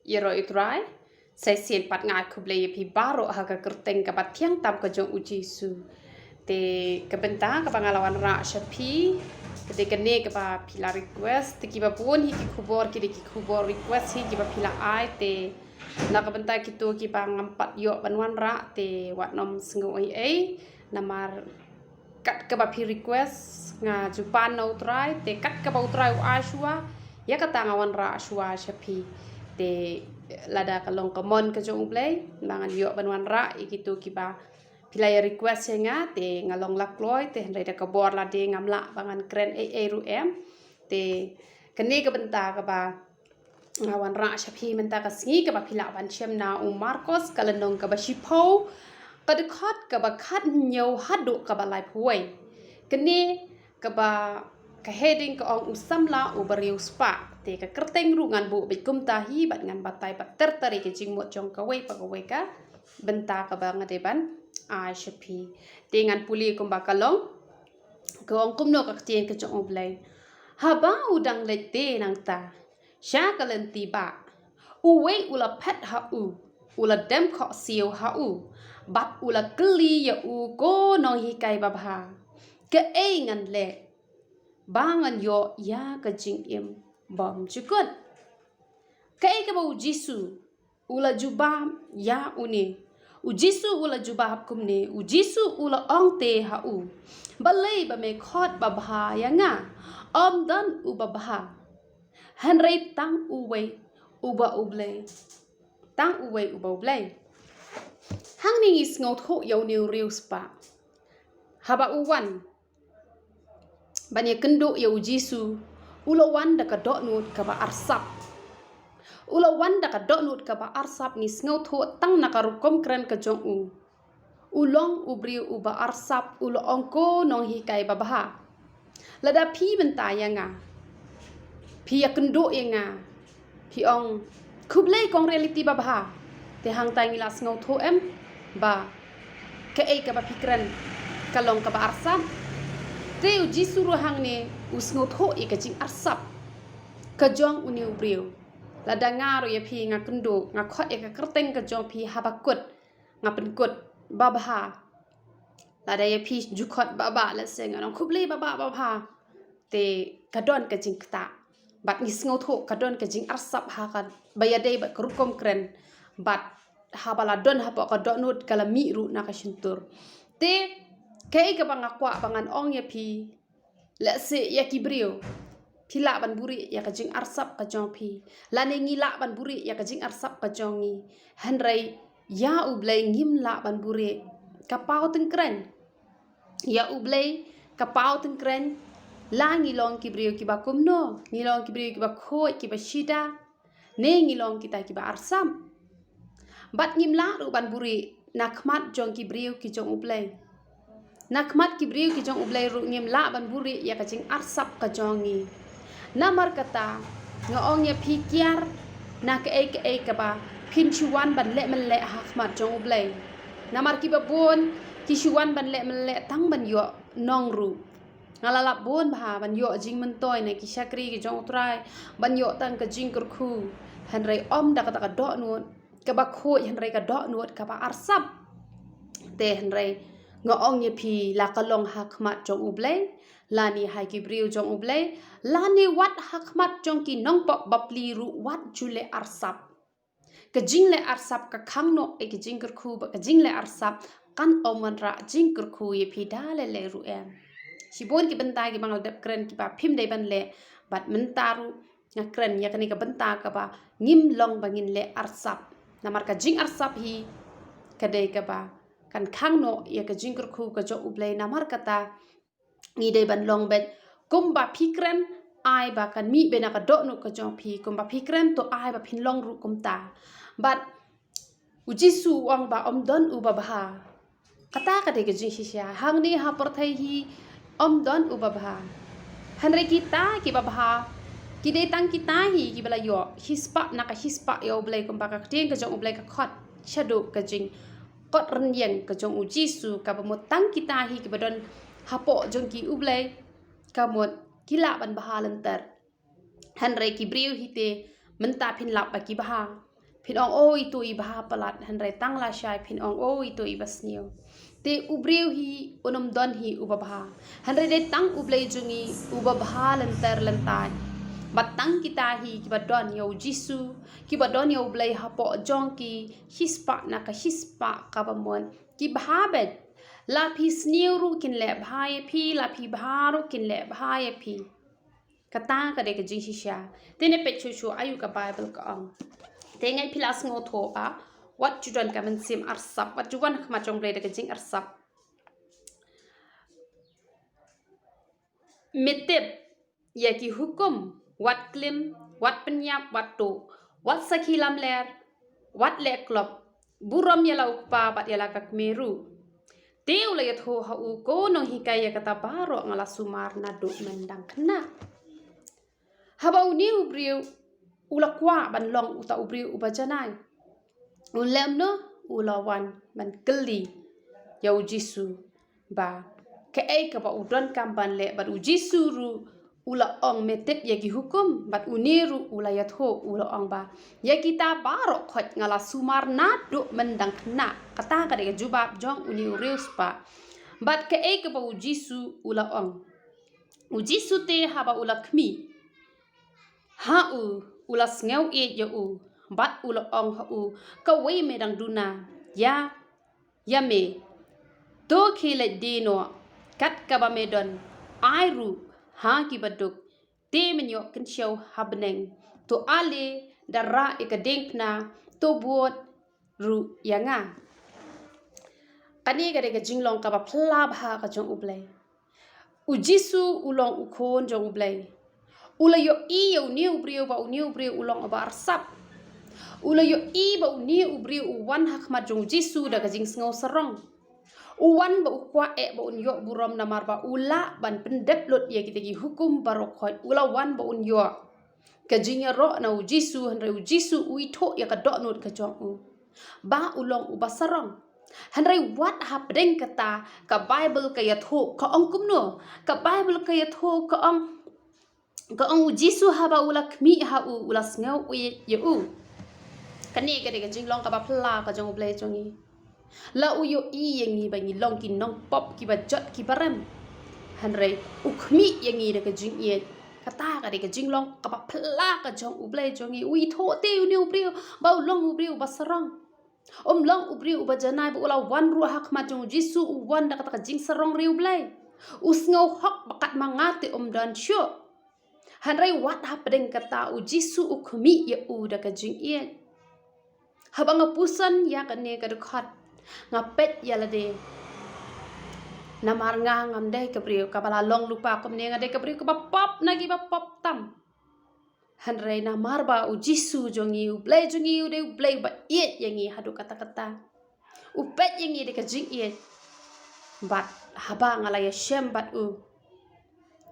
Yero itrai sai sien pat ngai kuble pi baro haga kerteng ka tiang tam ka jong uji su te kebenta ka pangalawan ra shapi kede kene ka pa pila request te ki ba pun hi ki kubor request hi ki ba pila ai te na ka benta kitu ki pa ngampat yo banwan ra te wat nom sngu ai namar kat ka ba pi request nga jupan no trai te kat ka ba utrai a shua ya ka tangawan ra shua shapi te lada kalong kamon ka jong ublay bangan yo banwan ra ikitu kiba pilaya request nga te ngalong lakloy te hendai da kabor la de ngamla bangan kren ru em te kene ka benta ka ba ngawan ra shapi menta ka singi ka ba pila ban chem na Marcos kalenong ka ba shipo ka de ka ba khat nyau hadu ka ba lai phuai kene ka ba ka heading ka ong usamla ubariu spa te ka kerteng ru ngan bu bikum tahi bat ngan batai bat tertari ke jingmot jong ka wei ka benta ka ba ngadeban a shapi te ngan puli kum ba kalong ka ong kumno ka tien ka jong oblai haba udang lete nang ta sha kalen tiba uwei ula pet ha ula dem kho siu ha bat ula keli ya ko no hi kai ba bha ke ngan le bangan yo ya ka jing im bom chukut kai ka ba ujisu ula jubam ya uni ujisu ula jubab kumne ujisu ula ongte ha balai ba me khot ba bha ya nga om dan u ba bha hanrei tang uwe uba ublay tang uwe uba ublay hang ning is ngot ho yo new real spa haba uwan banya kendo ya ujisu ula wanda ka dok nut ka ba arsap ula wanda ka dok nut ka ba arsap ni sngot ho tang nakarukom kren ka jong ulong ubri uba arsap ulo ongko nong hi kai babaha lada pi benta ya nga pi ya kendo ya nga pi ong kublai kong reality babaha te hang tai ngila sngot ho em ba ka ka ba pikran kalong ka ba arsap te uji suruh hang ne usngot ho ka jing arsap ka jong uni ubriu lada ngaro ya pi nga kendo nga khot ka kerteng ka jong pi habakut nga penkut babaha lada ya pi jukot baba la seng anong kublai baba te kadon ka jing kta bat ni sngot ho kadon ka jing arsap ha ka bayadei ba kerukom kren bat habala don ha ka donut kala mi ru na ka shintur te kai ka bang akwa bangan ong ya pi la se ya kibrio pila ban buri ya ka jing arsap ka jong pi la ne ngila ban buri ya ka jing arsap ka jong ni hanrai ya ublai ngim la ban buri ka pau teng kren ya ublai ka pau teng kren la ngilong kibrio ki ba kumno ngilong kibrio ki ba khoi ki ba shida ne ngilong kita ki ba arsam bat ngim la ru ban buri nakmat jong kibrio ki jong ublai nakmat kibriu ki jong ublai ru ngim la ban buri ya ka jing arsap ka jongi namar kata ngong ya pikiar na ka ba pin chuan ban le man le hakmat jong ublai namar ki babon ki chuan ban le man le tang ban yo nong ru ngalalap bon ba ban yo jing man toy na ki shakri ki jong utrai ban yo tang ka jing kurku hanrai om da ka do nuot ka ba khoi hanrai ka do nuot ka ba arsap te hanrai ngong ye pi la kalong hakmat jong ublai lani hai kibriu jong ublai lani wat hakmat jong ki nong pop bapli ru wat jule arsap ka jingle arsap ka khangno e ki jingker khu ba ka jingle arsap kan oman ra jingker khu ye pi dale le ru em sibon ki bentai ki bangal dep kren ki ba phim dei ban le bat mentaru nga kren ya kani ka benta ka ba ngim long bangin le arsap namar ka jing arsap hi kadai ka ba kan khangno ya ka jingkur khu ka jo ublai namar kata ni dei ban long bet kumba phikren ai ba kan mi bena ka do no ka jong phi kumba phikren to ai ba phin long ru kumta but ujisu wang ba om don u ba bha kata ka de ka jing shisha hang ni ha par thai hi om don u ba bha hanre kita ki ba bha ki de tang kita hi ki bala yo hispa na ka hispa yo ublai kumba ka ting ka jong ublai ka khot shadu ka jing kot renyeng ke jong ujisu ka bamot tang kita hi ke badon hapo jong ki ublai kamot kila ban baha lantar hanrai ki briu hite menta phin lap ba ki baha phin ong oi tu I bha palat han rai tang la shai phin ong oi tu I basnio te ubreu hi onom don hi ubabha han rai de tang ublei jungi ubabha lantar lantai batang kita hi kibadon yo jisu kibadon yo ublei hapo jong ki hispa na ka hispa ka bamon ki bhabet la phi sniu ru kin le bhai phi la phi bharu kin le bhai phi kata ka de ka jing shisha tene pe chu chu ayu ka bible ka ang te ngai philas ngo tho a wat chudan ka man sim arsap wat chuan khma chong ble de ka jing arsap metep ya ki hukum wat klim wat penyap wat tu wat sakhilam ler wat le klop buram yala ukpa bat yala ka kmeru teu la yatho ha u ko no hikaya kata baro ngala sumar na do mendang kena haba uni ubriu ula kwa ban long uta ubriu ubajanai ulem no ulawan ban keli yau jisu ba ke ai ka ba udon kamban le bat u jisu ru ula ong metep yagi hukum bat uniru ula yatho ula ong ba ya kita baro khot ngala sumar na do mendang kena kata ka de jubab jong uni ureus pa bat ke ai ka ba u jisu ula ong u jisu te haba ula khmi ha u ula sngew e ya u bat ula ong ha u ka wei medang duna ya me to khile dino kat ka ba medon ai ru ha ki baduk te menyo ken show habneng to ale dara ikadeng na to buot ru yanga kani ga jinglong ka ba phla bha ka jong ublei u jisu ulong u khon jong ublei ula yo I yo ni ubrio ba uni ubrio ulong ba arsap ula yo I ba uni ubrio u wan hak ma jong jisu da ka jing sngo sarong uwan ba ukwa e ba un yo burom namar ba ula ban pendep lot ye kitagi hukum barokhoy ula wan ba un yo ka jinya ro na u jisu hanre u jisu u itho ya ka do not ka jong u ba ulong u basarong hanre wat hapdeng kata ka bible ka yatho ka ong kumno ka bible ka yatho ka ong u jisu haba ula khmi ha u ula sngew u ye u kani ka de ka jinglong ka ba phla ka jong ble jongi la uyo I yangi bangi long ki nong pop ki ba jot ki barem hanre ukhmi yangi de ka jing ye kata ka de ka jing long ka ba phla ka jong uble jongi ui tho te uni ubriu ba long ubriu basarang long ubriu ba janai ba ula wan ru hak ma jong jisu u wan da ka jing sarong riu blai usngau hok bakat mangate dan syo hanre wat hapdeng kata u jisu ukhmi ye u da ka jing ye habang pusan ya ka ne ka khat ngapet yalade namar nga ngamde kabriu kabala long lupa komne ngade kabriu ka pop nagi ba pop tam hanre namar ba u jisu jongi u play jongi u de play ba yet yangi hadu kata-kata u pet yangi de ka jing yet bat haba ngala ya shem bat u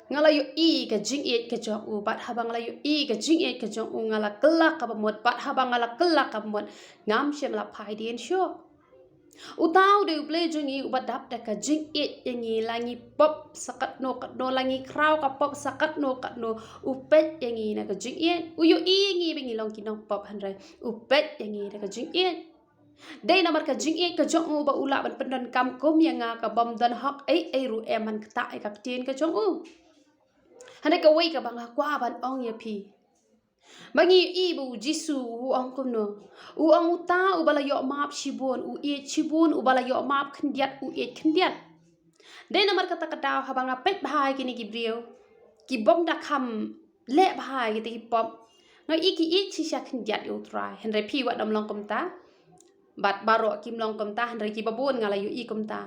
ngala yu I ka jing yet ka jong u bat haba ngala yu I ka jing yet ka jong u ngala kelak ka bamot bat haba ngala kelak ka bamot ngam shem la phai dien sho utau de play jungi ubadap da ka jing it yangi langi pop sakat no kat no langi kraw ka pop sakat no kat no upet yangi na ka jing it uyu I yangi bingi long kinong pop hanre upet yangi da ka jing it dai namar ka jing it ka jong u ba ula ban pendan kam kom yanga ka bam dan hak ai ru eman kta ai ka tien ka jong u hanre ka wei ka banga kwa ban ong ya pi bangi I bu jisu u ong kom no u ong uta u bala yo map shibun u e shibun u bala yo map khndiat u e khndiat dei namar kata kata habanga pet bhai kini gibriu ki bom da kham le bhai ki pop ngai iki I chi sha khndiat u trai henre phi wa dam long kom ta bat baro kim long kom ta henre ki babon ngala yu I kom ta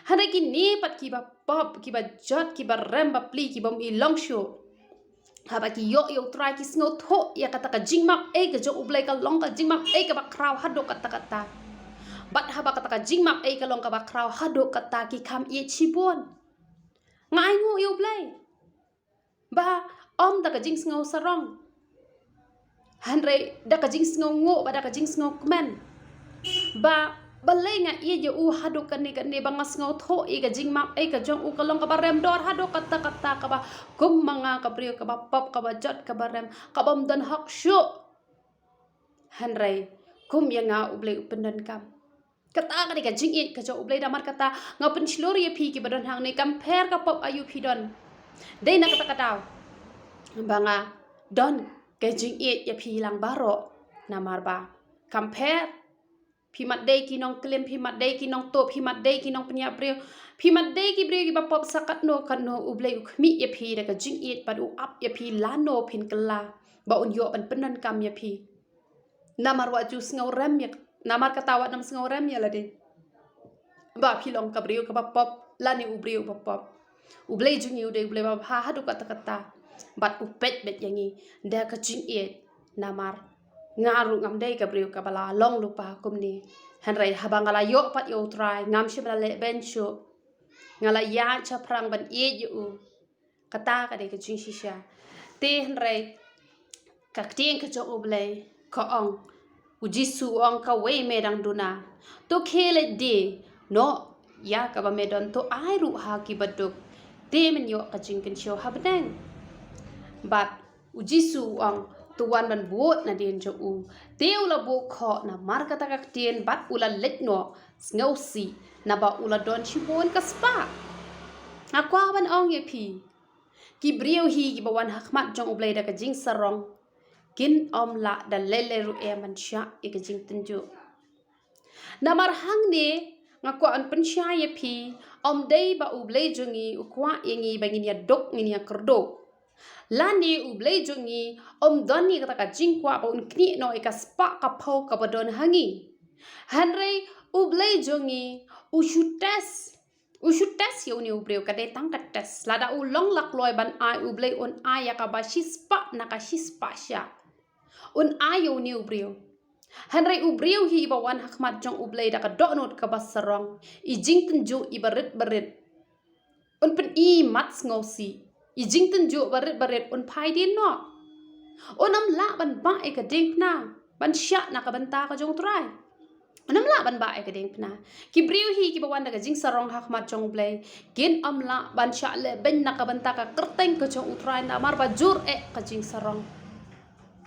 henre ki ni pat ki ba pop ki ba jot ki ba rem ba pli ki bom I long show haba ki yo try ki sngo tho ya kata ka jingmak e ka jo ublai ka long ka jingmak e ka ba kraw hado kata bat haba kata ka jingmak e ka long ka ba kraw hado kata ki kham e chibon ngai ngo yo ublai ba da ka jing sngo sarong hanre da ka jing sngo ngo ba da ka jing sngo kmen ba balai nga iya je u hado kane banga sngo tho e ka jingmak e ka jong u ka long ka ba rem dor hado kata ka ba kum manga ka priyo ka ba pop ka ba jot ka ba rem ka bam dan hak shu hanrai kum yang nga ublay upendan kam. Kata ka ka jingit ka jo ublay damar kata nga penslori ya pi ki badon hang ni compare ka pop ayu pi don. Dei na kata kataw. Banga don ka jingit ya pi lang baro namar ba. Compare pi mat dei ki nong klem pi mat dei ki nong top pi mat dei ki nong penya breu pi mat dei ki breu ki ba pop sakat no kan no ublay ukmi ya pi da ka jingit pad u up ya pi lano pin kala ba un yo ban penan kam ya pi. Namar wa ju ngau rem ya namar katawa nam ngau rem ya lade ba pilong ka breu ka ba pop lani u breu ba pop ublay jungi ude ublay ba ha hadu kata kata bat upet bet yangi da ka jingit namar ngaru ngam dei ka breu ka bala long lupa kumni hanrai habangala yo pat yo try ngam shi bala le bencho ngala ya cha prang ban e ju kata ka de ka jing shisha te hanrai ka tien ka jo ublay ka ong ujisu ong ka we medang duna to khele de no ya ka ba medon to ai ru ha ki baduk de men yo ka jing ken show habdang but ujisu ong tuan ban buat na den jo u te ula bo kho na mar kata ka tien bat ula let no ngausi na ba ula don chibon ka spa akwa ban ong ye pi ki breu hi ki bawan hakmat jong ublay da ka jing sarong kin om la da lele ru e man sha e ka jing tenju namar hang ne ngako an pensha ye pi om dei ba ublay jungi ukwa yengi bangin ya dok ngin ya kerdo lani ublay jungi om doni kata ka jing kwa ba un kni no e ka spa ka pau ka badon hangi hanrei ublay jungi ushutes ya uni ubreu ka de tang ka tes lada ulong lak loy ban ai ublay on ai ya ka ba shispa na ka shispa sha un ayo ni ubreu hanrei ubreu hi bawan hakmat jong ublay da ka donot ka basarong i jingten jo i barit un pen i mat ngosi i jingten jo barit un pai din no onam la ban ba e ka ding na ban sha na ka banta ka jong trai onam la ban ba e ka ding na ki breu hi ki bawan da ka jing sarong hakmat jong ublay kin am la ban sha le ben na ka banta ka kerteng ka jong utrai na mar ba jur e ka jing sarong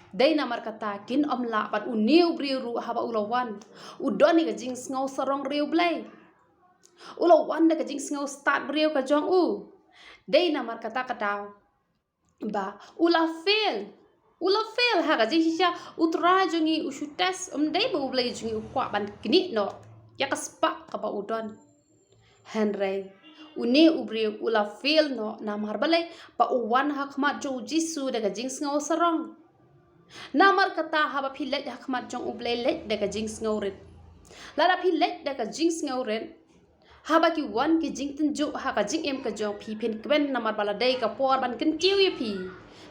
dei namar kata kin omla pat uniu breu ru haba ulawan udoni ka jing ngau sarong riu blay ulawan da ka jing ngau start breu ka jong u dei namar kata kata ba ula fail ha ka jing sha utra jongi ushutes dei ba ublay jongi ukwa ban kini no ya ka spa ka ba udon henry uni ubreu ula fail no namar balay pa uwan hakmat jo jisu da ka jing ngau sarong namar kata haba pilet hakmat jong ublay let daga jings ngauret lara pilet daga jings ngauret haba ki wan ki jingten jo ha ka jing em ka jong pi pen kwen namar baladai ka por ban ken kiu ye pi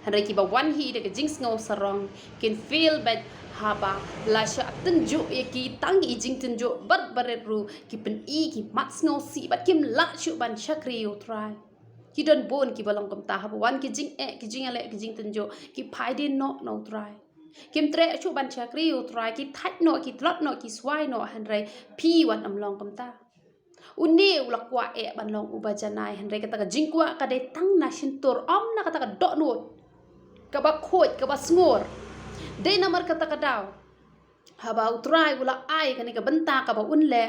hanre ki ba wan hi daga jings ngau sarong ken feel bad haba la sha ten jo ye ki tang i jingten jo bar baret ru ki pen i ki mat ngau si bat kim la shu ban chakri u try ki don bon ki balong kom ta haba wan ki jing ale ki jing tenjo ki pai din no try kim tre chu ban chakri u try ki that no ki tlot no ki swai no hanre pi wan am long kom ta uni ulak kwa e ban long uba janai hanre kata ka jing kwa ka de tang na shintur om na kata ka dot no ka ba khoi ka ba sngur de namar kata ka daw haba u try ula ai ka ni ka benta ka ba unle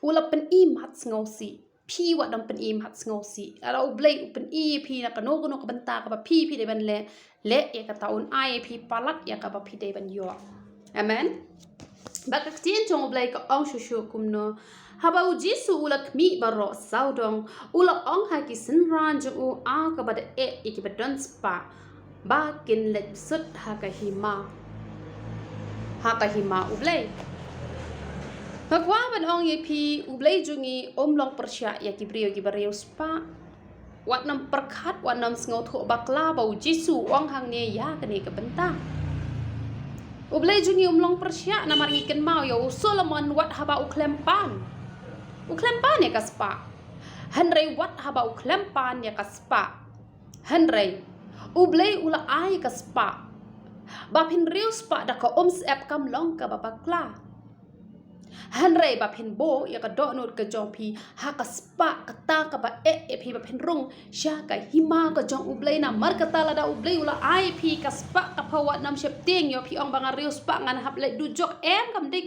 ula pen i mat ngosi pi wat dam pen im hat ngosi ala ublay pen i pi na kano ka banta ka ba pi de ban le ya ka taun ai pi palak ya ka ba pi de ban yo amen ba ka tien chong ublay ka ong shu kumno haba u jisu ulak mi baro saudong ula ong ha ki sinran jo u a ka ba de e ki ba don spa ba kin let sut ha ka hima ublay Magwa ban ong ye pi ublay jungi long persya ya ki brio ki bareu spa wat nam perkhat wat nam ngau tho bakla bau jisu ong hang ne ya kene ke benta ublay jungi long persya na mar ngiken mau yo Solomon wat haba uklempan ya ka spa hanrei wat haba uklempan ya ka spa hanrei ublay ula ai ka spa ba pin riu spa da ka sep kam long ka ba bakla Hanrei ba phin bo ya ka do not ka jong phi ha ka spa ka ta ka ba phi ba phin rung sha ka hima ka jong ublei na mar ka ta la da ublei ula ai phi ka spa ka phawat nam shep ting yo phi ong banga riu spa ngan hap le du jok em kam dei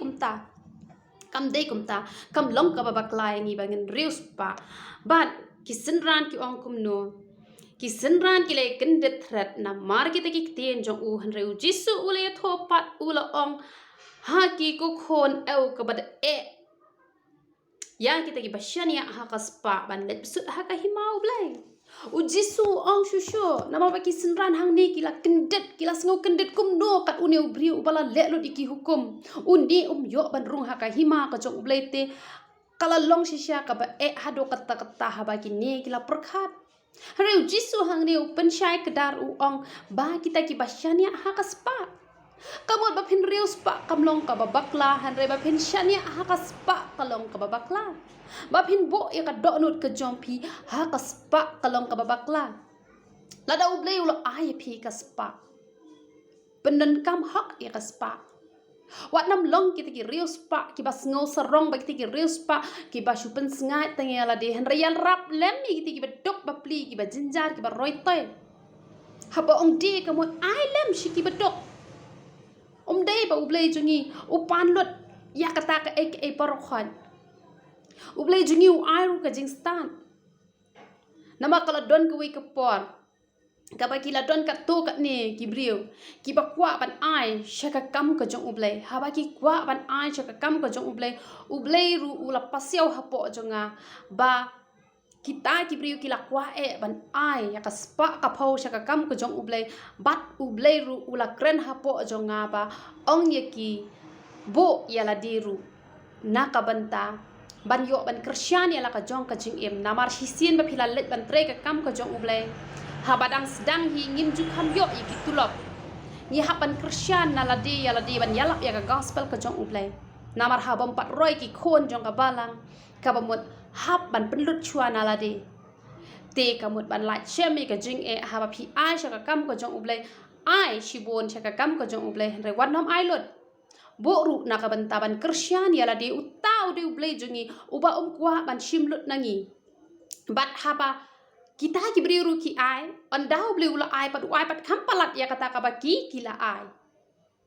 kum ta kam long ka ba baklai ngi bangin riu spa ban kisin ran ki ong kum no kisin ran ki le ken det thret na mar ki te ki ten jong u han reu jisu ule tho pat ula ong ha ki ko khon eu ka bad yang kita ki basyani ha ka spa ban let sut ha ka himau blai u jisu ong shusho nama ba ki sinran hang ni kila kendet kila sngau kendet kum no kat uneu bri u bala le lo iki hukum undi yo ban rung ha ka hima ka jong blai te kala long shisha ka ba hado kata kata ha ba ki ne kila perkhat Hareu jisu hang reu pensyai kedar u ong ba kita ki basyani ha ka spa kamu ba phin reu spa kamlong ka babakla han re ba phin syani ha ka spa kalong ka babakla ba phin bo ya ka do nut ka jompi ha ka spa kalong ka babakla lada ublei ulo ai phi ka spa penen kam hak ya ka spa wat nam long kita ki reu spa ki bas ngau sarong ba kita ki reu spa ki ba shupen sngai tengela de han real rap lem kita ki ba dok ba pli ki ba jinjar ki ba roi toy ha ba ong de kamu ai lem shi ki ba dok day ba ublei jungi upan lot ya kata ka parokhan ublei jungi u airu ka jingstan nama kala don ka wi ka por ka ba kila don ka to ka ne ki brio ki ba kwa ban ai shaka kam ka jong ublei ha ba ki kwa ban ai shaka kam ka jong ublei ru ula pasiau ha po jonga ba kita ki brio kila kwa ban ai ya ka spa ka phau shaka kam ka jong ublei bat ublei ru ula kren ha po jonga ba ong ye ki bo ya la diru na ka banta ban yo ban kristian ya la ka jong ka jing em namar hisin ba phila let ban tre ka kam ka jong ublei ha badang sedang hi ngim ju kham yo ye ki tulop ni ha ban kristian na la di ban yalap ya ka gospel ka jong ublei namar ha bam pat roi ki khon jong ka balang ka bamut hap ban penlut chua na la de te kamut ban la chemi ka jing ha ba phi ai sha ka kam ka jong ublei ai shibon sha ka kam ka jong ublei re wan nom ai lot bo ru na ka ban taban kristian ya la de utau de ublei jungi uba kwa ban shimlut nangi bat haba kita ki bri ru ki ai andau ublei ula ai pat kham palat ya kata ka ba ki kila ai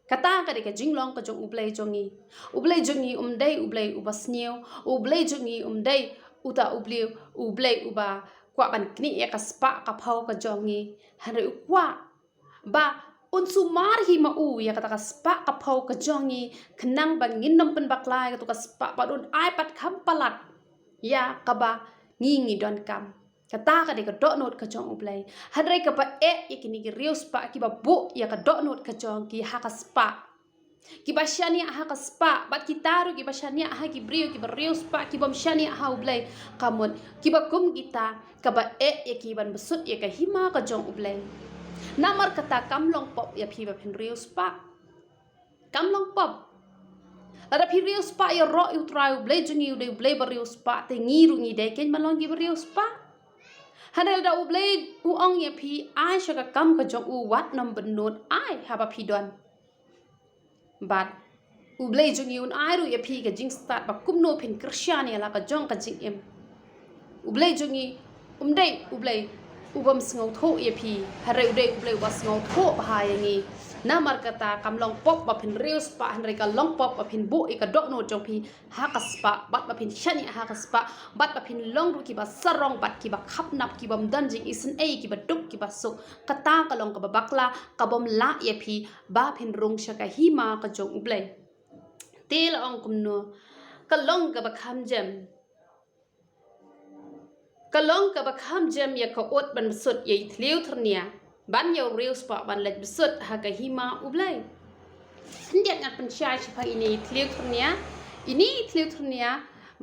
kata ka de ka jinglong ka jong ublei jongi umdai ublei ubasneu ublei jongi umdai uta ublei uba kwa ban kni ya ka spa ka phau ka jongi hare kwa ba unsu mar hi ma u ya kata ka spa ka phau ka jongi khnang bangin nom pen baklai ka tu ka spa padun ai pat kham palat ya ka ba ngi don kam kata ka de ka do not ka jong ublei hadrai ka pa yakini ki riu spa ki ba bo ya ka do not ka jong ki ha ka spa ki ba shani ha ka spa bat ki taru ki ba shani ha ki brio ki ba riu spa ki bom shani ha ublei kamon ki ba kum kita ka ba ki ban besut ya ka hima ka jong ublei namar kata kamlong pop ya phi ba phin riu spa kamlong pop ada phi riu spa ya ro yu trai ublei jungi ublei ba riu spa te ngiru ngi de ken malong ki ba riu spa Hadal da ublei u ong ye phi ai shaka kam ka jong u wat nom benot ai haba phi don bat ublei jungi un ai ru ye phi ka jing start ba kum no phin kristian ya la ka jong ka jing em ublei jungi umdei ublei ubam sngau tho ye phi hare udei ublei was ngau tho ba ya ngi na mar kata kam long pop ba phin riu spa han re ka long pop ba phin bu e ka do no jong phi ha ka spa bat ba phin shani ha ka spa bat ba phin long ru ki ba sarong bat ki ba khap nap ki bam dan jing isin ki ba duk ki ba so kata ka long ka ba bakla ka bom la ye phi ba phin rung sha ka hi ma ka jong ublei tel ong kum no ka long ka ba kham jem kalong ka ba kham jem ya ka ot ban sut ye thliu thrnia ban yo real spa ban let besut ha ka hima ublai ndiat ngat pen chai chpa ini thliu thrnia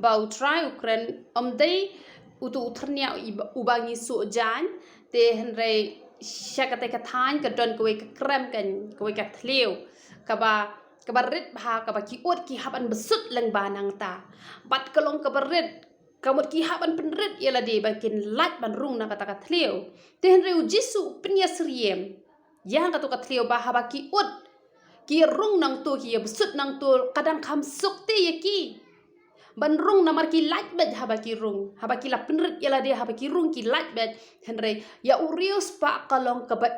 ba utrai ukran omdei utu thrnia ubangi su jan te henrei shakate ka thain ka don ko ka krem kan ko ka thliu ka ba rit bha ka ba ki ot ki haban besut lang banang ta bat kalong ka ba rit kamut ki haban penrit yala de bakin lat ban rung na kata katleo te henreu jisu penya sriem yang katu katleo ba haba ki ut ki rung nang tu ki besut nang tu kadang kam sok te ye ki ban rung namar ki light bed haba ki rung haba ki la penrit yala dia haba ki rung ki light bed henry ya urius pa kalong ka ba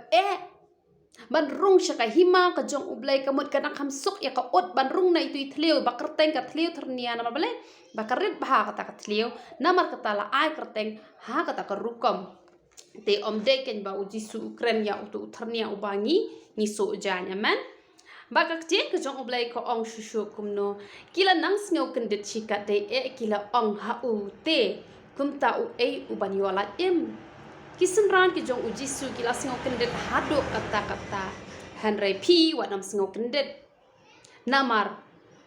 ban rung syaka hima ka jong ublay kamut kadang kam sok ya ka ot ban rung na itu thleu ba kerteng ka thleu ternia nama bale ba karit ba kata ka thleu namar kata la ai kerteng ha kata ka rukom te om deken ba uji su ukren ya utu ternia ubangi ni so janya man baka kje ke jong ublay ko ong shushu kumno kila nang sngo kendit chikat de kila ong ha u te kumta u uban yola kisenran ki jong uji su kila sngo kendit hado kata Henry P wa nam sngo kendit namar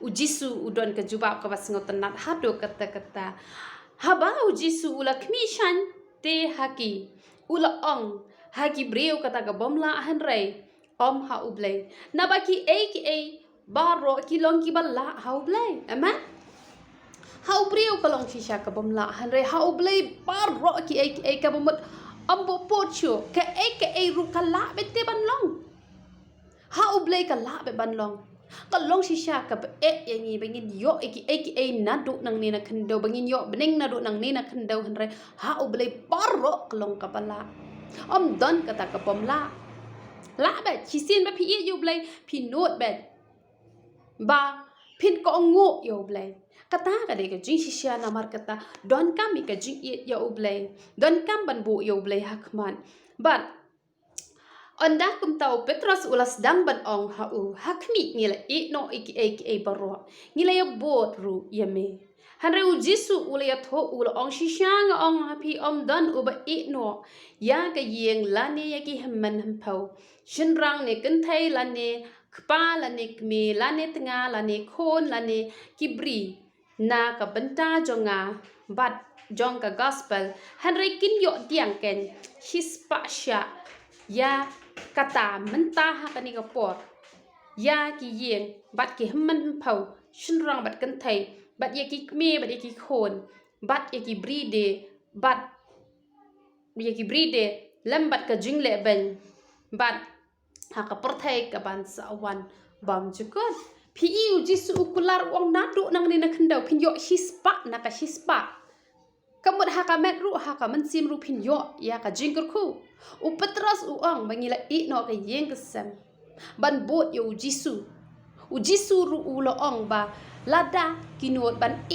uji su udon ke jubab ka sngo tenat hado kata haba uji su ula kmishan te haki ula ong haki breu kata ka bomla Henry om ha ublay nabaki ki baro kilong ki balla ha ublay aman ha ubriu kalong shisha ka bomla Henry ha ublay baro ki ka bomot ambo pocho ka ru kala bete banlong ha ublay kala be banlong kalong shisha ka yangi bangin yo ki nadu nang ni na kendo bangin yo bening nadu nang ni na kendo Henry ha ublay baro kalong ka balla om don kata ka bomla la bet chisin ba pi yu blay pi not bet ba pin ko ngo yo blay kata ka de ka jing shisha na mar kata don kam ka jing yo blay don kam ban bu yo blay hakman but onda kum tau petros ulas dang ban ong ha u hakmi ngila no iki baro ngila yo bot ru yeme Hanre u jisu ule ya tho ule ong shishang ong happy om don uba no ya ka yeng lani ya ki hamman hampau shinrang ne kentai lani kpa lani kme lani tenga lani khon lani kibri na ka benta jonga bat jong ka gospel Hanre kin yo tiang ken hispa sha ya kata mentah hakani ka por ya ki yeng bat ki hamman hampau shinrang bat kentai bat ye ki kme bat ye ki khon bat ye ki bride bat ye ki bride lambat ka jingle ben bat ha ka perthai ka ban sawan bam jukot pi u jisu ukular wong nadu nang ni na khendau pin yo hispa na ka hispa kamut ha ka met ru ha ka mensim ru pin yo ya ka jingkur khu u petras u ong bangila no ka yeng kesem ban bot yo jisu ru u lo ong ba lada kinot ban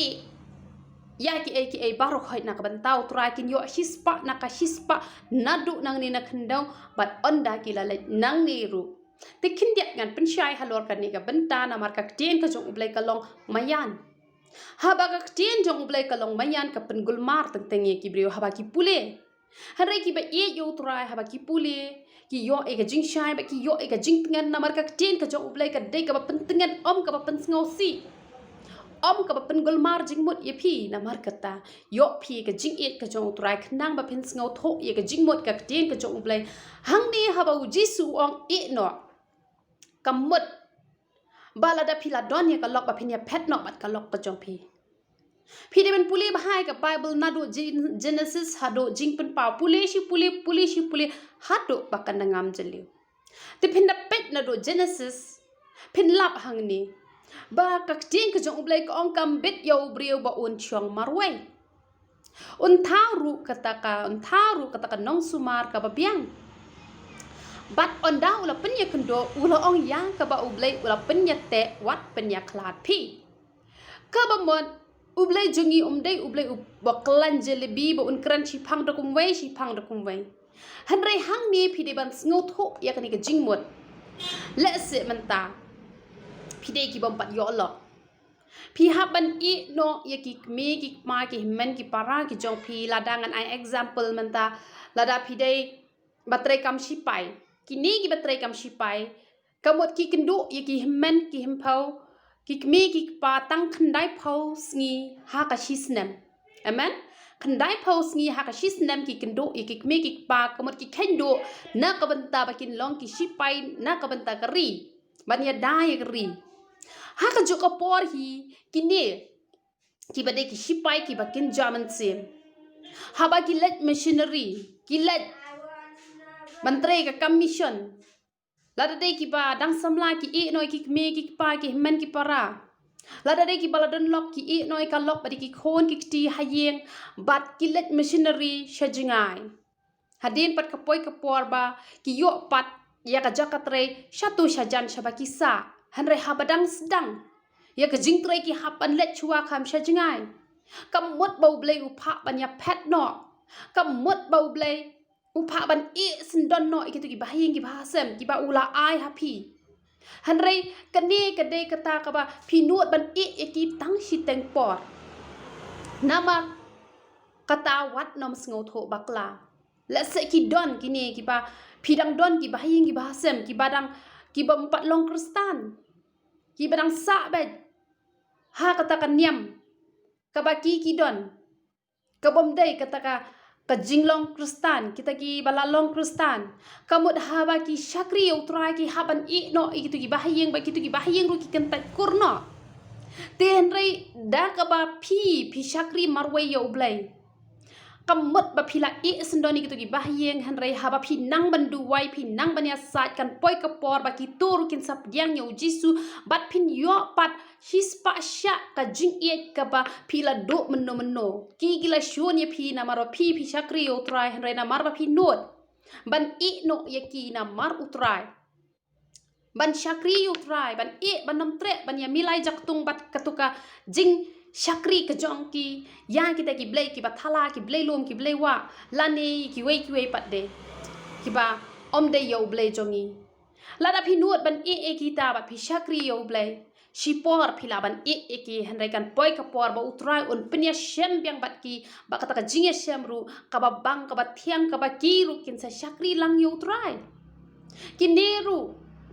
ya ki baru khoi nak bantau tra kin yo hispa nak hispa nadu nang ni nak khendau bat onda kila le nang ni ru tikin dia ngan pensyai halor kan ni ka benta na mar ka tien ka jong ublai kalong mayan haba ka tien jong ublai kalong mayan ka pen gulmar teng ye ki brio haba ki pule harai ki ba yo tra haba ki pule ki yo ka jing syai ba ki yo ka jing tengan na mar ka tien ka jong ublai ka dei ka ba pentengan om ka ba pen ngosi om ka pen gulmar jingmut ye phi na mar kata yo phi ka jing ka jong trai khnang ba phin ngau tho ye ka jingmut ka tien ka jong blai hang ni ha ba jisu ong no kamut balada phila don ye ka lok ba phin ya phet no bat ka lok ka jong phi de ben puli ba hai ka bible na do genesis ha do jing pen pa puli shi ha do ba kan ngam jeliu te phin da pet na do genesis phin lap hang ni ba kakting ka jong ublay ka ong kambit yo brio ba un chong marway un tharu kata ka nong sumar ka ba biang bat onda ula penya kendo ula ong yang ka ba ublay ula penya te wat penya klat phi ka ba mon ublay jungi umdai ublay ba klan jelebi ba un kran chi phang da kum wei hanrei hang ni phi de ban sngo tho ya ka ni ka jingmot le se manta pi de ki bom pat yo lo pi haban no ye ki me ki ma ki men ki para ki jong pi ladangan ai example menta lada pi de batrai kam sipai ki ni ki batrai kam sipai kamot ki kendu ye ki men ki himpau ki me ki pa tang khandai phau sngi ha ka shisnem amen khandai phau sngi ha ka shisnem ki kendu ye ki me ki pa kamot ki khendu na ka banta ba kin long ki sipai na ka banta ka ri ban ya dai ri ha ka jo ka por hi kini ki bade ki sipai ki bakin jaman sem ha ba ki let machinery ki let bantre ka commission Lada dei ki ba dang samla ki e noi ki me ki pa ki men ki para. Lada dei ki baladon lok ki e noi ka lok badi ki khon ki ti hayeng bat ki let machinery shajingai. Hadin pat kapoi kapor ba ki yo pat ya ka jakatre shatu shajan shabaki sa hanre habadang sedang ya ka jingtre ki hapan let chua kham shajingai. Kamut bau blei upa ban ya pet no. Kamut bau blei upa ban e sendon no ikitu ki bahing ki bahasem ki ba ula ai happy. Hanre kane kade kata ka ba pinuot ban e ki tang shi teng por. Nama kata wat nom sngo tho bakla. Let's say ki don kini ki ba pidang don ki bahing ki bahasem ki badang ki ba empat long kristan. Ki badang sa bed. Ha kata kan niam. Kabaki ki don. Kabomdai kata ka jinglong kristan kita ki balalong kristan. Kamut haba ki syakri utrai ki haban i no itu ki bahayeng ba kitu ki bahayeng ru ki kentat kurno. Tenrei da ka ba pi syakri marwe yo blai. Kamut ba pila i sendoni gitu ki bahayeng hanrei haba pi nang bandu wai pi nang banya sat kan poi kapor ba ki tur kin sap diang yo jisu bat pin yo pat hispa sya ka jing iet ka ba pila do meno ki gila shon ye pi na maro pi syakri utrai hanrei na mar ba pi not ban i no ye ki na mar utrai ban syakri utrai ban i ban nam tre ban ya milai jaktung bat katuka jing syakri ke jongki yang kita ki blai ki bathala ki blai lom ki blai wa lani ki wei pat de ki ba om de yo blai jongi lada pi nuot ban e kita ba pi syakri yo blai shipor pila ban e ki hanrai kan poi ka por ba utrai un penya shem yang bat ki ba kata ka jinge shem ru ka ba bang ka ba thiang ka ba ki ru kin sa syakri lang yo utrai kineru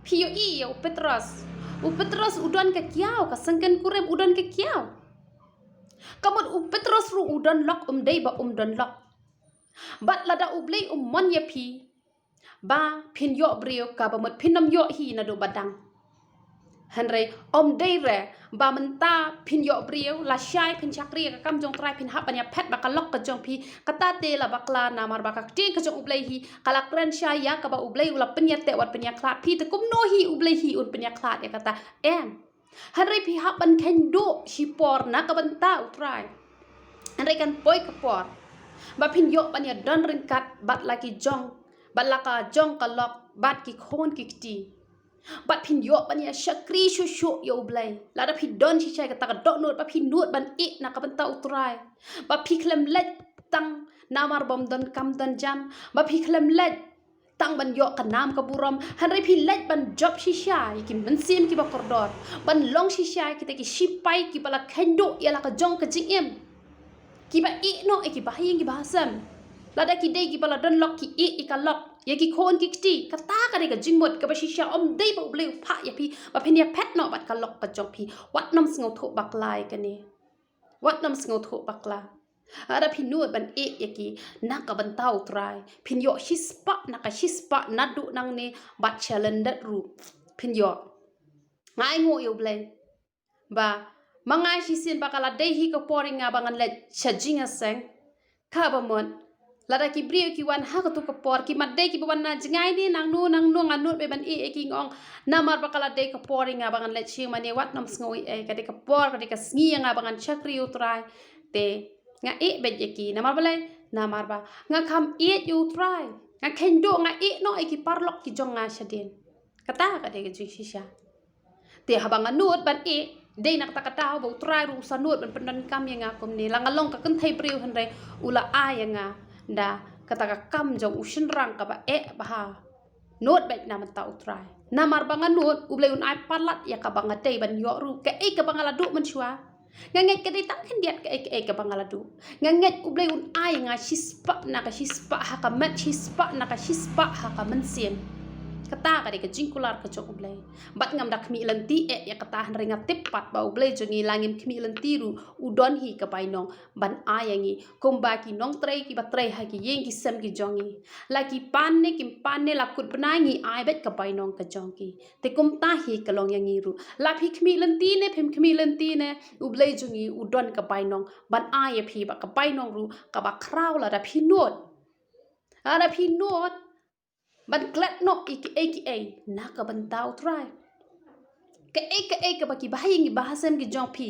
pi yo i yo Petros udon ka kiau ka sangkan kurem udon ka kiau. Kamut Petros ru udon lok dei ba don lok. Bat lada ublei mon ye pi. Ba pin yo brio ka ba mut pinam yo hi na do badang. Hanrei dei re ba menta pin yo brio la syai pin chakri ka kam jong trai pin hap ya pet ba ka lok ka jong pi kata te la bakla na mar ba ka ti ka jong ublei hi kala kren syai ya ka ba ublei ula penya te wat penya klat pi te kum no hi ublei hi un penya klat ya kata Hanrei pi hapan kendo shipor na kabanta utrai. Hanrei kan poi kapor. Ba pin yo pan ya don ringkat bat laki jong. Bat laka jong kalok bat ki khon ki kti. Bat pin yo pan ya syakri shushu yo blai. Lada pi don shi chai kata ka dok not ba pi not ban ik na kabanta utrai. Ba pi klem let tang namar bom don kam don jam. Ba pi klem let tang ban yo ka nam ka buram hanrei pi let ban job shisha ki mensim ki ba kordor ban long shisha kita ki shipai ki bala kendo ya la ka jong ka jingem ki ba i no ki ba hayeng ki bahasam lada ki dei ki bala don lok ki i ka lok ya ki khon ki kti ka ta ka dei ka jingmot ka ba shisha dei ba bleu pha ya pi ba pin ya pet no bat ka lok ka jong pi wat nam sngo tho baklai ka ni wat nam sngo tho bakla ada pinuat ban yaki naka bantau try pinyo hispa naka hispa nadu nang ni bat challenge ru pinyo ngai ngo yo blai ba mangai hisin bakala dehi ko poringa bangan let chajinga seng ka ba mon lada ki brio ki wan ha ko to ko por ki madde ki ban na jingai ni nang nu nganut be ban ki ngong namar bakala de ko poringa bangan let chi mani wat nam snoi ka de ko por ka de ka sngi nga bangan chakri utrai te nga bet yaki namar balai namar ba nga kam you try nga kendo nga no ki parlok ki jong nga shadin kata ka de ji shisha te habang anut ban de nak ta kata bo try ru sanut ban pendan kam yang akom ni langalong ka kan thai priu hanre ula nga da kata ka kam jong ushin rang ka ba ba not bet na mata utrai namar banganut ublai un ai parlat ya ka bangatei ban yo ru ka ka bangala du man shwa nganget ka ditang hendiat ka bangaladu nganget ublay un ay nga hispa na ka hispa ha ka mat hispa na ka hispa ha ka mansien kata ka de ka jingkular ka jok ublay bat ngam dak mi lenti ya kata han ringa tepat ba ublay jongi langim kmi lenti ru udon hi ka painong ban ayangi kombaki nong trei ki batrai ha ki yeng ki sem ki jongi laki panne kim panne lakut penangi ai bet ka painong ka jongi te kum tahi ka long yangi ru la phi kmi lenti ne phem kmi lenti ne ublay jongi udon ka painong ban aya phi ba ka painong ru ka ba kraw la da phi not ara phi not ban klet no iki na ka ban tau try ke baki bahing bahasem ki jong pi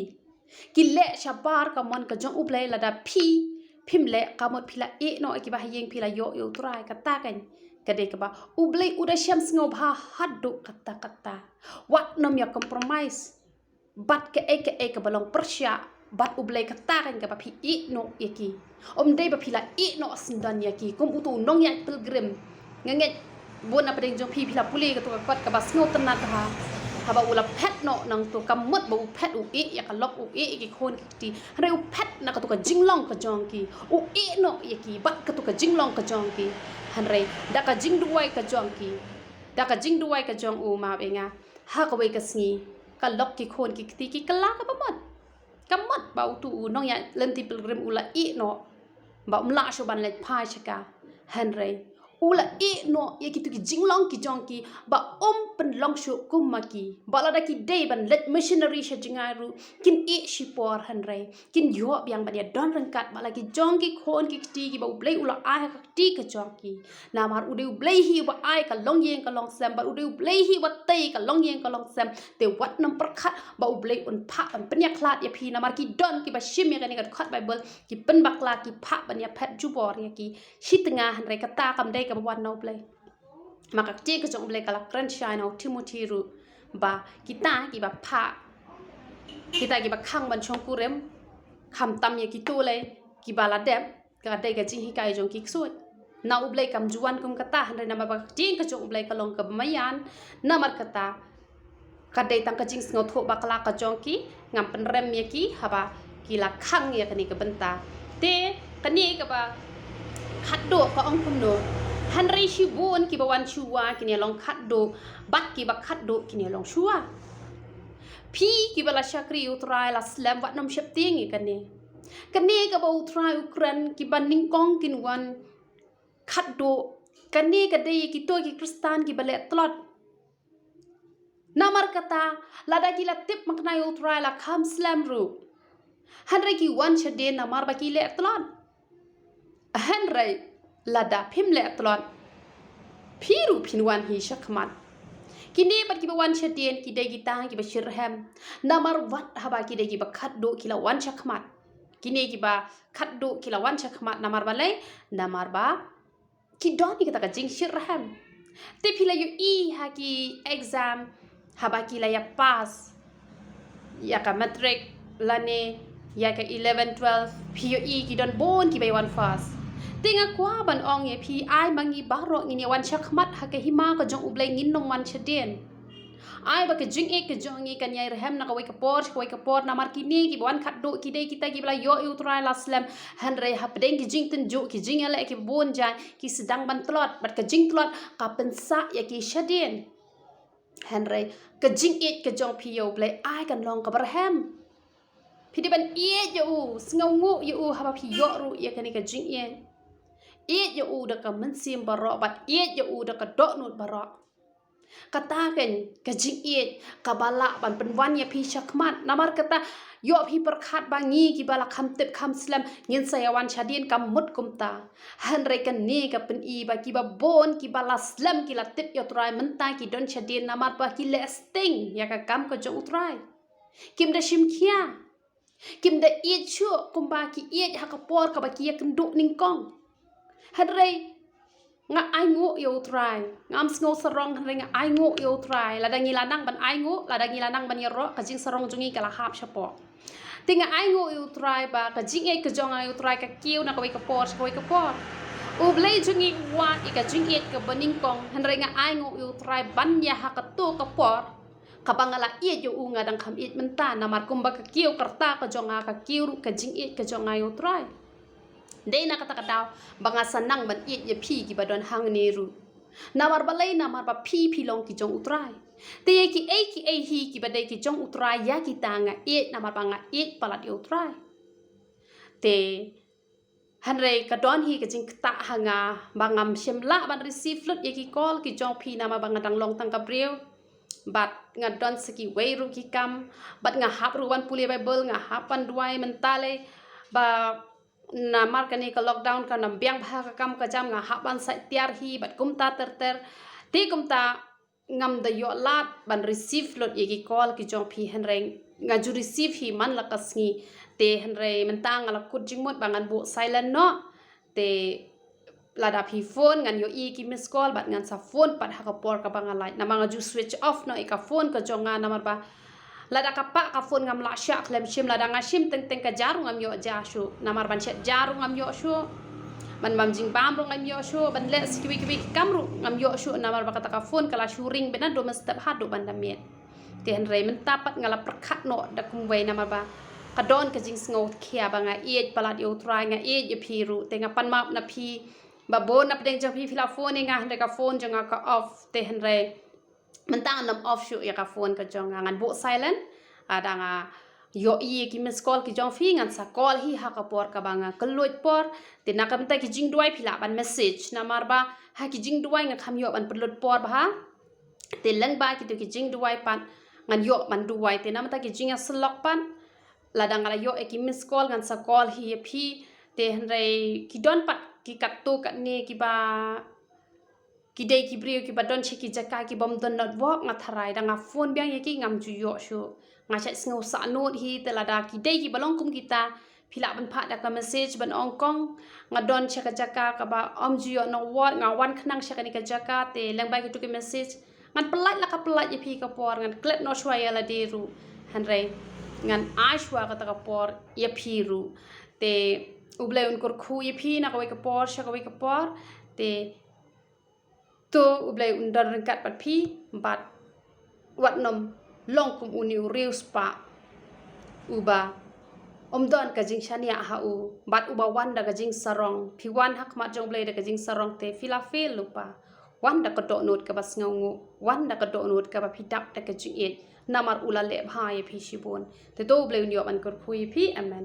ki le shabar ka mon ka jong uplay la da phim le ka mot phila no ki bahing phila yo try kata kan kade ka ba ublay uda syam sngo bha haddu kata wat nom ya compromise bat ke ka balong persya bat ublay kata kan ka ba phi no yaki dei ba phila no sindan yaki kum utu nong ya pilgrim nganget bon apa deng jong phila puli ka to ka pat ka ba sngo tan na ka haba ula pet no nang to kamut ba pet ya ka lok ki khon ti re pet na ka to ka jinglong ka jong ki no yaki bat ka to ka jinglong ka jong ki hanre da ka jing duai ka jong ki da ka jing duai ka jong ma benga ha ka wei ka sngi ka lok ki khon ki ti ki kala ka ba kamut ba tu nong ya len ti pilgrim ula no ba mla sho ban le phai chaka hanre ula no ye ki tu ki jinglong ki jong ki ba pen long shu kumaki ba la da ki day ban let missionary sha jingaru kin shi por hanre kin yo biang ba dia don rangkat ba la ki jong ki khon ki ti ki ba blai ula ai ka ti ka jong ki na mar u de blai hi ba ai ka long yeng ka long sam ba u de blai hi ba tei ka long yeng ka long sam te wat nam prakhat ba u blai un pha ban penya khlat ya phi na mar ki don ki ba shim ya ka ni ka khat bible ki pen bakla ki pha ban ya phet ju bor ya ki shitnga hanre ka ta kam dei ka wan no play maka ti ka jong blai kala kran shine au timothy ru ba kita ki ba pha kita ki ba khang ban chong kurem kham tam ye ki to le ki bala dep ka dei ka jing hi kai jong ki suat na ublai kam juan kum kata hanre na ba ti ka jong blai ka long ka mayan na mar kata ka dei tang ka jing sngo tho ba kala ka jong ki ngam pen rem ye ki haba ki la khang ye ka ni ka benta te ka ni ka ba khat do ka ong kum no hanre shi bon ki ba wan chuwa ki ne long khat do bat ki ba khat do ki ne long chuwa phi ki bala shakri utrai la slam wat nom shep ting ka ne ka ba utrai ukran ki ban ning kong kin wan khat do ka dei ki to ki kristan ki bale tlot namar kata lada ki la tip makna utrai la kham slam ru hanre ki wan shade namar ba ki le tlot hanre lada phim le tlot phiru phinwan hi shakmat kini bat ki ba wan shadien ki dei ki tang ki ba shirham namar wat haba ki dei ki ba khat do ki la wan shakmat kini ki ba khat do ki la wan shakmat namar ba lai namar ba ki don ki ta ka jing shirham te phila yu ha ki exam haba ki la ya pass ya ka matric lane ya ka 11 12 phi ki don bon ki ba wan fast tinga kwa ban ong ye phi ai mangi baro ngi wan shakmat ha ke hima ka jong ublai ngin nong wan chadien ai ba ke jing ke jong ngi kan yai rehem na ka wai ka por na mar kini ki wan khat do ki dei kita ki bla yo utrai la slam hanre ha pedeng ki jing tin jo ki jing ale ki bon jan ki sedang ban tlot bat ka jing tlot ka pensa ya ki chadien hanre ka jing ke jong phi yo blai ai kan long ka barhem phi di ban yo sngo ngo yo ha ba phi yo ru ya kan ka jing yo da ka mensim barok bat yo da ka dok nut barok kata kan ka jing ka bala ban penwan ya phi shakmat namar kata yo phi perkhat bangi ki bala kham tip kham slam ngin sayawan chadien kam mut kumta hanre kan ni ka pen ba ki ba bon ki bala slam ki la tip yo try menta ki don chadien namar ba ki le sting ya ka kam ka jo utrai kim da shim kia kim da chu kumba ki ha ka por ka ba ki ya kenduk ningkong hanre nga ai ngu yo try ngam sngo sarong hanre nga ai ngu yo try la dangi lanang ban ai ngu la dangi lanang ban yero ka jing sarong jungi kala hap chapo tinga ai ngu yo try ba ka jing ka jong yo try ka kiu na ka wai ka por u blai jungi wa ka jing ka baning kong hanre nga ai ngu yo try ban ya ha ka to ka por ka bangala yo nga dang kham menta na mar kumba ka kiu karta ka jonga ka kiu ka jing ka jonga yo try dei na kata kadaw banga sanang ban ye phi ki badon hang neru namar balai namar ba phi long ki jong utrai te ki hi ki badai ki jong utrai ya ki tanga namar banga palat yo utrai te hanre ka don hi ka jing ta hanga bangam shemla ban receive lut ye ki call ki jong phi nama banga dang long tang ka breu bat nga don seki wei ru ki kam bat nga hap ruwan puli bible nga hapan duai mentale ba namar kani ka lockdown ka nam biang bha ka kam ka jam nga haban sai tiar hi bat kumta ter ti kumta ngam da yo lat ban receive lot yegi call ki jong phi henreng nga ju receive hi man la kasngi te henre mentang ala kut jingmot bangan bu silent no te lada phi phone ngan yo ki miss call bat ngan sa phone pat ha ka por ka banga light namanga ju switch off no ka phone ka jonga namar ba lada kapak ka phone ngam la syak lem shim lada ngashim teng ka jaru ngam yo ja shu namar ban chet jaru ngam yo shu ban mam jing bam ro ngam yo shu ban le kiwi kamru ngam yo shu namar ba kata ka phone kala shuring benan do mestap hadu ban damiet te hen re men tapat ngala perkhat no da kum wei namar ba ka don ka jing sngo khia ba nga iej palat yo try nga iej piru te nga pan map na phi ba bo na pdeng jang phi phila phone nga hen ka phone janga ka off te hen re mentang nam off shoot ya ka phone ka jong ngan bo silent ada nga yo ki miss call ki jong fi ngan sa call hi ha ka por ka banga keluit por te na kam ta ki jing duai phila ban message na marba ha ki jing duai nga kham yo ban perlut por ba ha te leng ba ki to ki jing duai pan ngan yo ban duai te na ta ki jing slok pan ladang ala yo ki miss call ngan sa call hi phi te henre ki don pat ki kat tu kat ne ki ba ki dei ki brio ki badon che ki jaka ki bom don not walk nga tharai da nga phone biang ye ki ngam ju yo shu nga cha sngo sa not hi te la da ki dei ki balong kum kita phila ban pha da ka message ban ong kong nga don che ka jaka ka ba om ju yo no wat nga wan khnang che ka ni ka jaka te lang ba ki tu ki message ngan pelat la ka pelat ye phi ka por ngan klet no shwa ya la de ru han re ngan ashwa ka ta ka por ye phi ru te uble un kor khu ye phi na ka wei ka por sha ka wei ka por te tu ublay undar ringkat pat phi bat wat nom long kum uniu riu spa uba don ka jing shania ha u bat uba wan da ka jing sarong phi wan hak ma jong blay da ka jing sarong te fila fil lupa wan da ka do not ka bas ngongu wan da ka do not ka ba phi dap da ka jing namar ula le bha ye phi shibon te do ublay un yo ban kor phui phi amen